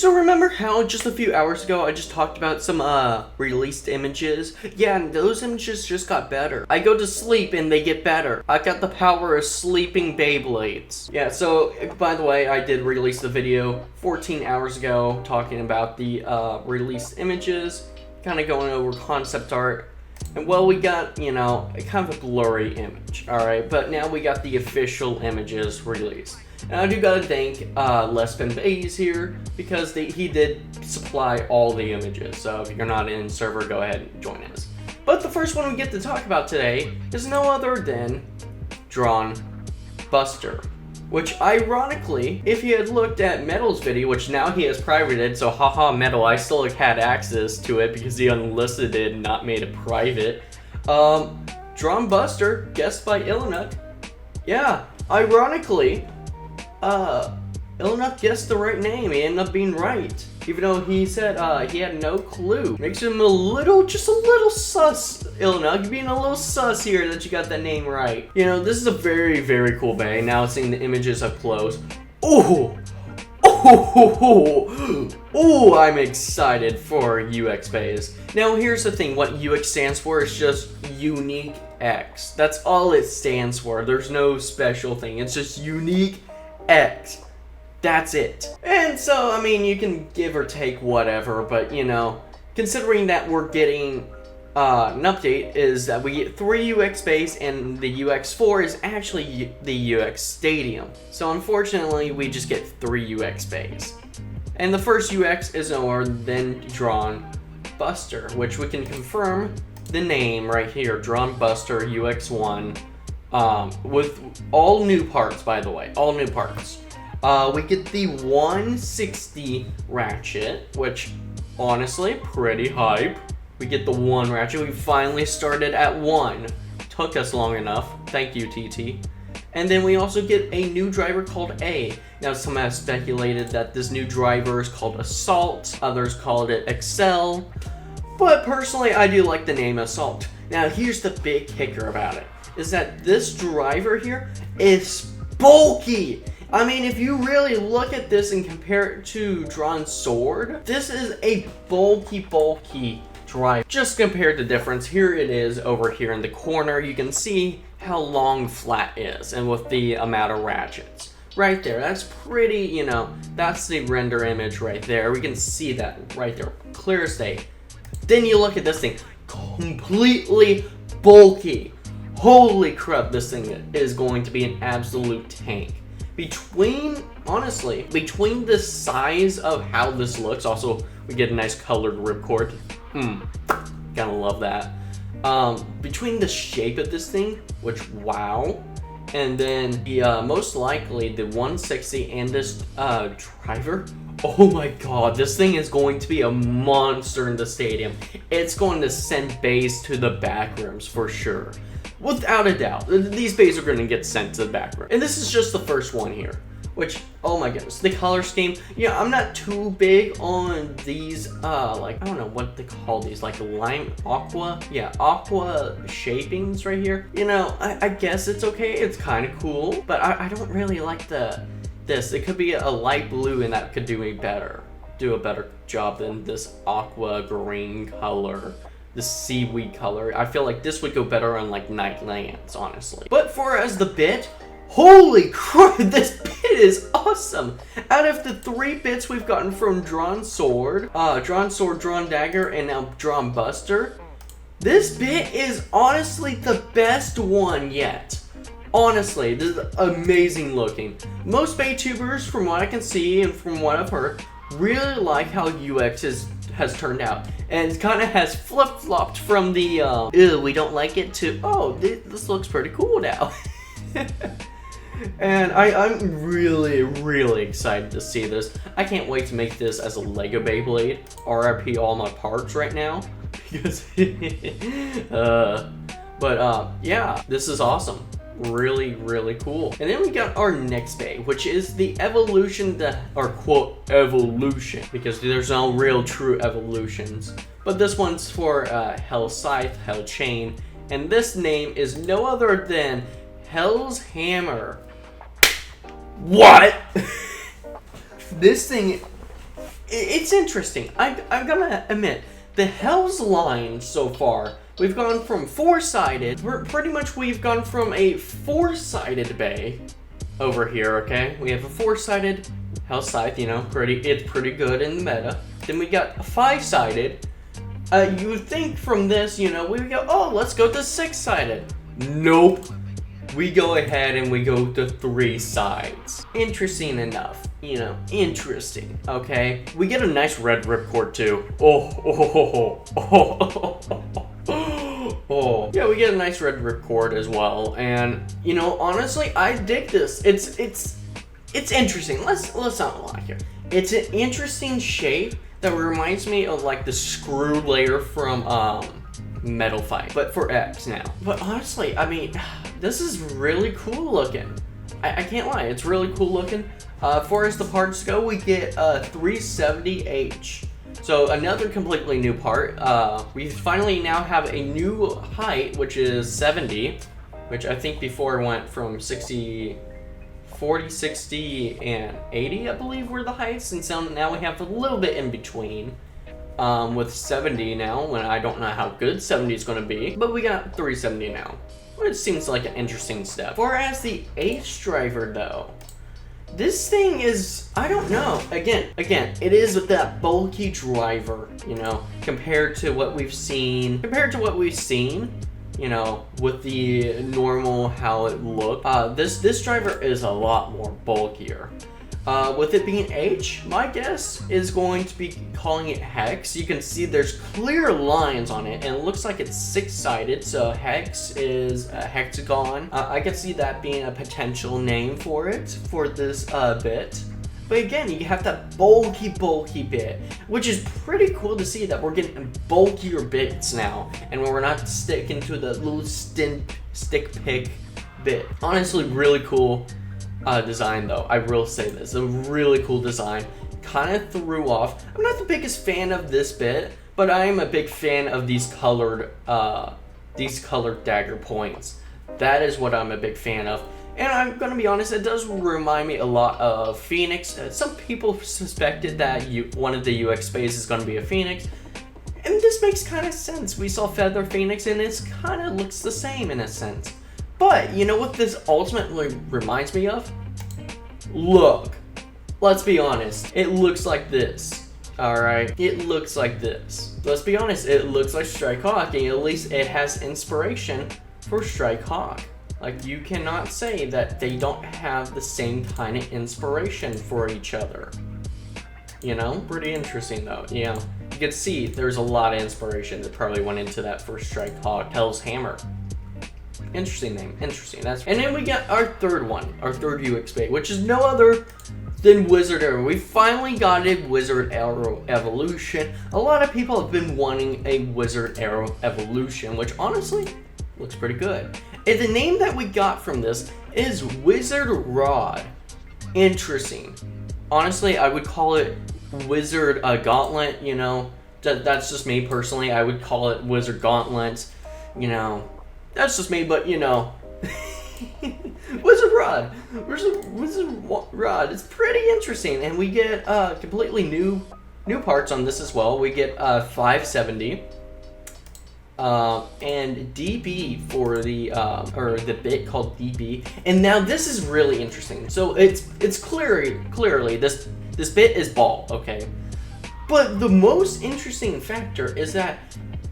So remember how just a few hours ago I just talked about some released images? Yeah, and those images just got better. I go to sleep and they get better. I got the power of sleeping Beyblades. Yeah, so by the way, I did release the video 14 hours ago talking about the released images, kind of going over concept art. And well, we got, you know, kind of a blurry image, alright? But now we got the official images released. And I do gotta thank Lespin Bays here, because he did supply all the images. So if you're not in server, go ahead and join us. But the first one we get to talk about today is no other than Drawn Buster. Which, ironically, if you had looked at Metal's video, which now he has privated, so haha Metal, I still had access to it because he unlisted it and not made it private. Drawn Buster, guessed by Illinuk. Yeah, ironically, Illinuk guessed the right name. He ended up being right. Even though he said he had no clue. Makes him just a little sus, Illinuk. You're being a little sus here that you got that name right. You know, this is a very, very cool bay. Now seeing the images up close. Oh! Oh, I'm excited for UX bays. Now here's the thing, what UX stands for is just unique X. That's all it stands for. There's no special thing. It's just unique X. That's it. And so, I mean, you can give or take whatever, but you know, considering that we're getting an update is that we get 3 UX bays and the UX4 is actually the UX Stadium. So unfortunately, we just get 3 UX bays. And the first UX is no other than Drawn Buster, which we can confirm the name right here, Drawn Buster UX1, with all new parts, by the way, all new parts. We get the 160 ratchet, which honestly, pretty hype. We get the 1 ratchet. We finally started at 1. Took us long enough. Thank you, TT. And then we also get a new driver called A. Now, some have speculated that this new driver is called Assault. Others called it Excel. But personally, I do like the name Assault. Now, here's the big kicker about it, is that this driver here is bulky. I mean, if you really look at this and compare it to Drawn Sword, this is a bulky driver. Just compare the difference. Here it is over here in the corner. You can see how long flat is, and with the amount of ratchets. Right there, that's pretty, you know, that's the render image right there. We can see that right there, clear as day. Then you look at this thing, completely bulky. Holy crap, this thing is going to be an absolute tank. Honestly, between the size of how this looks, also we get a nice colored ripcord. Gotta love that. Between the shape of this thing, which wow, and then the most likely the 160 and this driver. Oh my god, this thing is going to be a monster in the stadium. It's going to send bays to the back rooms for sure. Without a doubt, these bays are going to get sent to the back room. And this is just the first one here, which, oh my goodness, the color scheme. Yeah, I'm not too big on these, like, I don't know what they call these, like lime, aqua, yeah, aqua shapings right here. You know, I guess it's okay, it's kind of cool, but I don't really like this. It could be a light blue and that could do a better job than this aqua green color. The seaweed color. I feel like this would go better on like night lands, honestly. But for as the bit, holy crap, this bit is awesome. Out of the 3 bits we've gotten from Drawn Sword, Drawn Dagger, and now Drawn Buster, this bit is honestly the best one yet. Honestly, this is amazing looking. Most Baytubers, from what I can see and from what I've heard, really like how UX has turned out, and it kind of has flip-flopped from the ew, we don't like it, to oh, this looks pretty cool now. And I'm really excited to see this. I can't wait to make this as a Lego Beyblade. RIP all my parts right now, because yeah, this is awesome. Really cool. And then we got our next bay, which is the evolution, or quote evolution, because there's no real true evolutions, but this one's for Hell Scythe, Hell Chain, and this name is no other than Hell's Hammer. What? This thing it's interesting. I'm gonna admit, the Hell's line so far, we've gone from four-sided, we've gone from a four-sided bay over here, okay? We have a four-sided Hell Scythe, you know, it's pretty good in the meta. Then we got a five-sided. You would think from this, you know, we would go, oh, let's go to six-sided. Nope. We go ahead and we go to three sides. Interesting enough, you know, interesting, okay? We get a nice red ripcord too. Oh. Yeah, we get a nice red ripcord as well. And, you know, honestly, I dig this. It's interesting. Let's not lie here. It's an interesting shape that reminds me of like the screw layer from Metal Fight, but for X now. But honestly, I mean, this is really cool looking. I can't lie, it's really cool looking. For as the parts go, we get 370H. So another completely new part. We finally now have a new height, which is 70, which I think before went from 60, 40, 60, and 80, I believe were the heights. And so now we have a little bit in between. With 70 now, when I don't know how good 70 is going to be, but we got 370 now, which seems like an interesting step. Whereas the H driver though, this thing is, I don't know, again, it is with that bulky driver, you know, compared to what we've seen, you know, with the normal how it looked. This driver is a lot more bulkier. With it being H, my guess is going to be calling it Hex. You can see there's clear lines on it, and it looks like it's six-sided, so Hex is a hexagon. I can see that being a potential name for it, for this bit. But again, you have that bulky bit, which is pretty cool to see that we're getting bulkier bits now, and we're not sticking to the little stick pick bit. Honestly, really cool. Design though, I will say this, a really cool design. Kind of threw off. I'm not the biggest fan of this bit, but I am a big fan of these colored dagger points. That is what I'm a big fan of. And I'm gonna be honest, it does remind me a lot of Phoenix. Some people suspected that one of the UX space is gonna be a Phoenix, and this makes kind of sense. We saw Feather Phoenix, and it kind of looks the same in a sense. But, you know what this ultimately reminds me of? Look, let's be honest, it looks like this, alright? It looks like this. Let's be honest, it looks like Strike Hawk, and at least it has inspiration for Strike Hawk. Like, you cannot say that they don't have the same kind of inspiration for each other. You know? Pretty interesting though, you know? You can see there's a lot of inspiration that probably went into that first Strike Hawk, Hell's Hammer. Interesting name, interesting. And then we got our third one, our third UX bait, which is no other than Wizard Arrow. We finally got a Wizard Arrow evolution. A lot of people have been wanting a Wizard Arrow evolution, which honestly looks pretty good. And the name that we got from this is Wizard Rod. Interesting. Honestly, I would call it Wizard Gauntlet, you know. That's just me personally. I would call it Wizard Gauntlet, you know. That's just me, but you know. Wizard Rod. Wizard Rod. It's pretty interesting, and we get completely new parts on this as well. We get 570 and DB for the bit called DB. And now this is really interesting. So it's clearly this bit is ball, okay? But the most interesting factor is that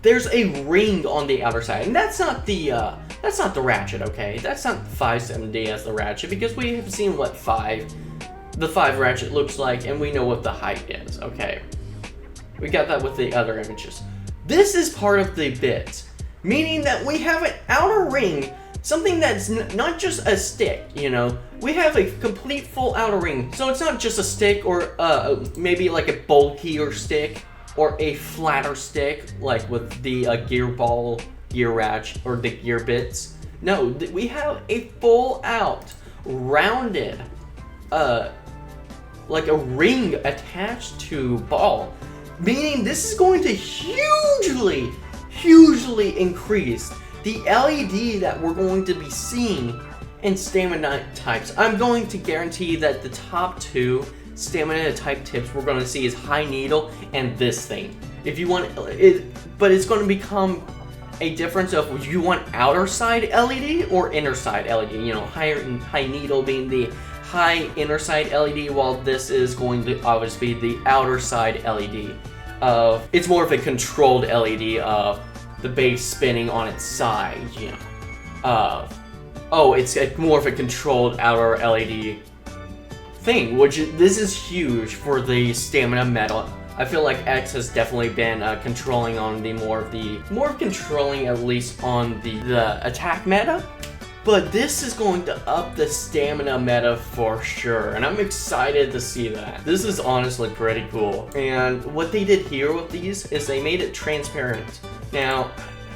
there's a ring on the outer side, and that's not the ratchet, okay? That's not 570 as the ratchet, because we have seen what the 5 ratchet looks like, and we know what the height is, okay? We got that with the other images. This is part of the bit, meaning that we have an outer ring, something that's not just a stick, you know? We have a complete full outer ring, so it's not just a stick or maybe like a bulkier stick, or a flatter stick, like with the gear ball, gear ratchet, or the gear bits. No, we have a full out, rounded, like a ring attached to ball. Meaning this is going to hugely increase the LED that we're going to be seeing in Stamina types. I'm going to guarantee that the top 2 stamina type tips we're going to see is high needle and this thing. If you want it, but it's going to become a difference of you want outer side LED or inner side LED. You know, high needle being the high inner side LED, while this is going to obviously be the outer side LED. It's more of a controlled LED of the base spinning on its side. You know, it's more of a controlled outer LED thing, this is huge for the stamina meta. I feel like X has definitely been controlling on the more controlling at least on the attack meta, but this is going to up the stamina meta for sure, and I'm excited to see that. This is honestly pretty cool. And what they did here with these is they made it transparent. Now,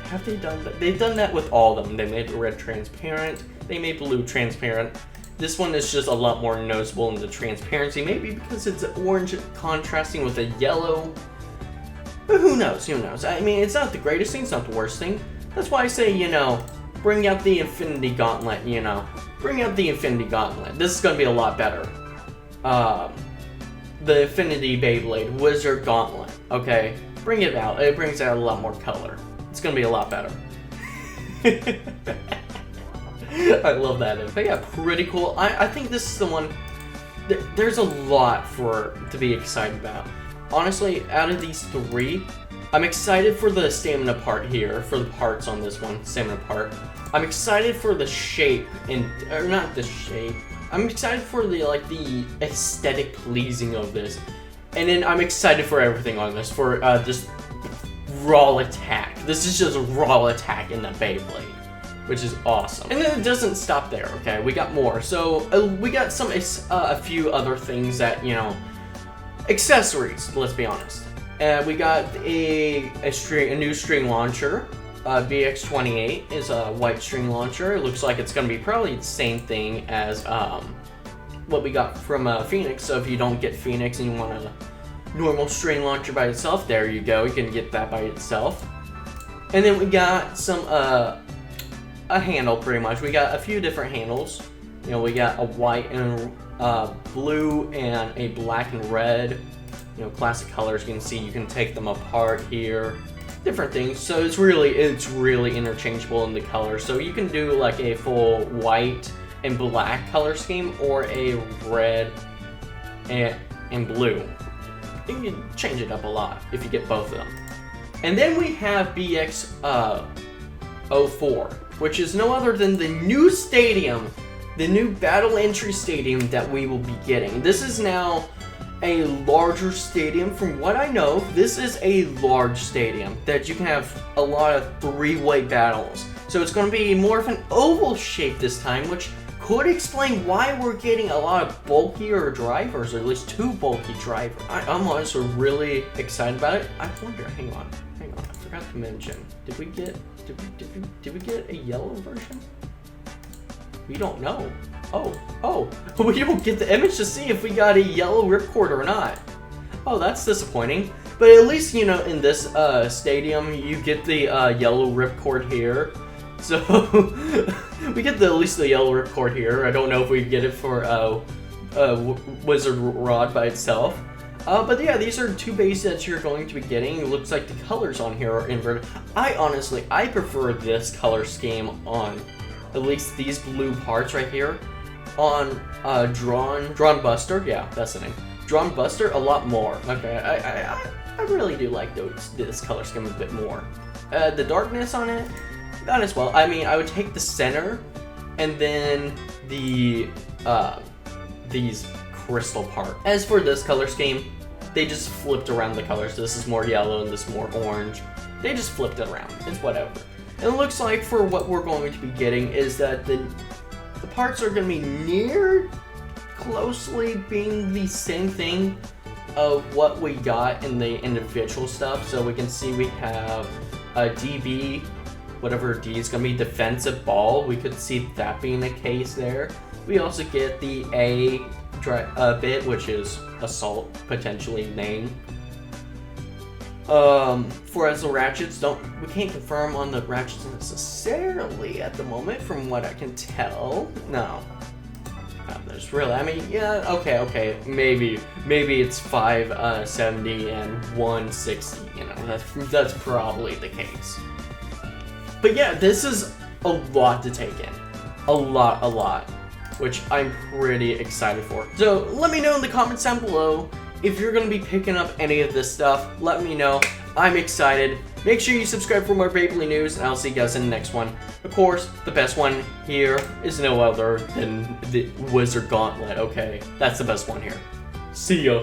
have they done that? They've done that with all of them. They made red transparent, they made blue transparent. This one is just a lot more noticeable in the transparency, maybe because it's orange contrasting with a yellow. But who knows, I mean, it's not the greatest thing, it's not the worst thing. That's why I say, you know, bring out the Infinity Gauntlet, you know. Bring out the Infinity Gauntlet. This is going to be a lot better. The Infinity Beyblade Wizard Gauntlet, okay? Bring it out. It brings out a lot more color. It's going to be a lot better. I love that. But yeah, pretty cool. I think this is the one. There's a lot to be excited about. Honestly, out of these three, I'm excited for the stamina part here, for the parts on this one, stamina part. I'm excited for the shape, or not the shape. I'm excited for the aesthetic pleasing of this. And then I'm excited for everything on this, for just raw attack. This is just a raw attack in the Beyblade, which is awesome. And then it doesn't stop there, okay? We got more. So we got a few other things that, you know, accessories, let's be honest. We got a new string launcher. BX28 is a white string launcher. It looks like it's gonna be probably the same thing as what we got from Phoenix. So if you don't get Phoenix and you want a normal string launcher by itself, there you go. You can get that by itself. And then we got some a handle, pretty much. We got a few different handles. You know, we got a white and blue and a black and red. You know, classic colors. You can see you can take them apart here. Different things. So it's really interchangeable in the colors. So you can do like a full white and black color scheme or a red and blue. You can change it up a lot if you get both of them. And then we have BX04, which is no other than the new stadium, the new battle entry stadium that we will be getting. This is now a larger stadium. From what I know, this is a large stadium that you can have a lot of three-way battles. So it's going to be more of an oval shape this time, which could explain why we're getting a lot of bulkier drivers, or at least two bulky drivers. I'm honestly really excited about it. I wonder, hang on, I forgot to mention. Did we get a yellow version? We don't know. Oh, we don't get the image to see if we got a yellow ripcord or not. Oh, that's disappointing. But at least, you know, in this stadium, you get the yellow ripcord here. So we get at least the yellow ripcord here. I don't know if we get it for Wizard Rod by itself. But yeah, these are two bases that you're going to be getting. It looks like the colors on here are inverted. I prefer this color scheme on at least these blue parts right here on Drawn Buster. Yeah, that's the name. Drawn Buster a lot more. Okay, I really do like this color scheme a bit more. The darkness on it, not as well. I mean, I would take the center and then the these crystal part. As for this color scheme, they just flipped around the colors. This is more yellow and this is more orange. They just flipped it around. It's whatever. And it looks like for what we're going to be getting is that the parts are going to be near closely being the same thing of what we got in the individual stuff. So we can see we have a DB, whatever D is going to be, defensive ball. We could see that being the case there. We also get the A bit, which is assault, potentially named. For as the ratchets, we can't confirm on the ratchets necessarily at the moment, from what I can tell. No, others. Really, I mean, yeah, okay, maybe it's 570 and 160. You know, that's probably the case. But yeah, this is a lot to take in, a lot, which I'm pretty excited for. So let me know in the comments down below if you're gonna be picking up any of this stuff. Let me know. I'm excited. Make sure you subscribe for more Beyblade news, and I'll see you guys in the next one. Of course, the best one here is no other than the Wizard Gauntlet, okay? That's the best one here. See ya.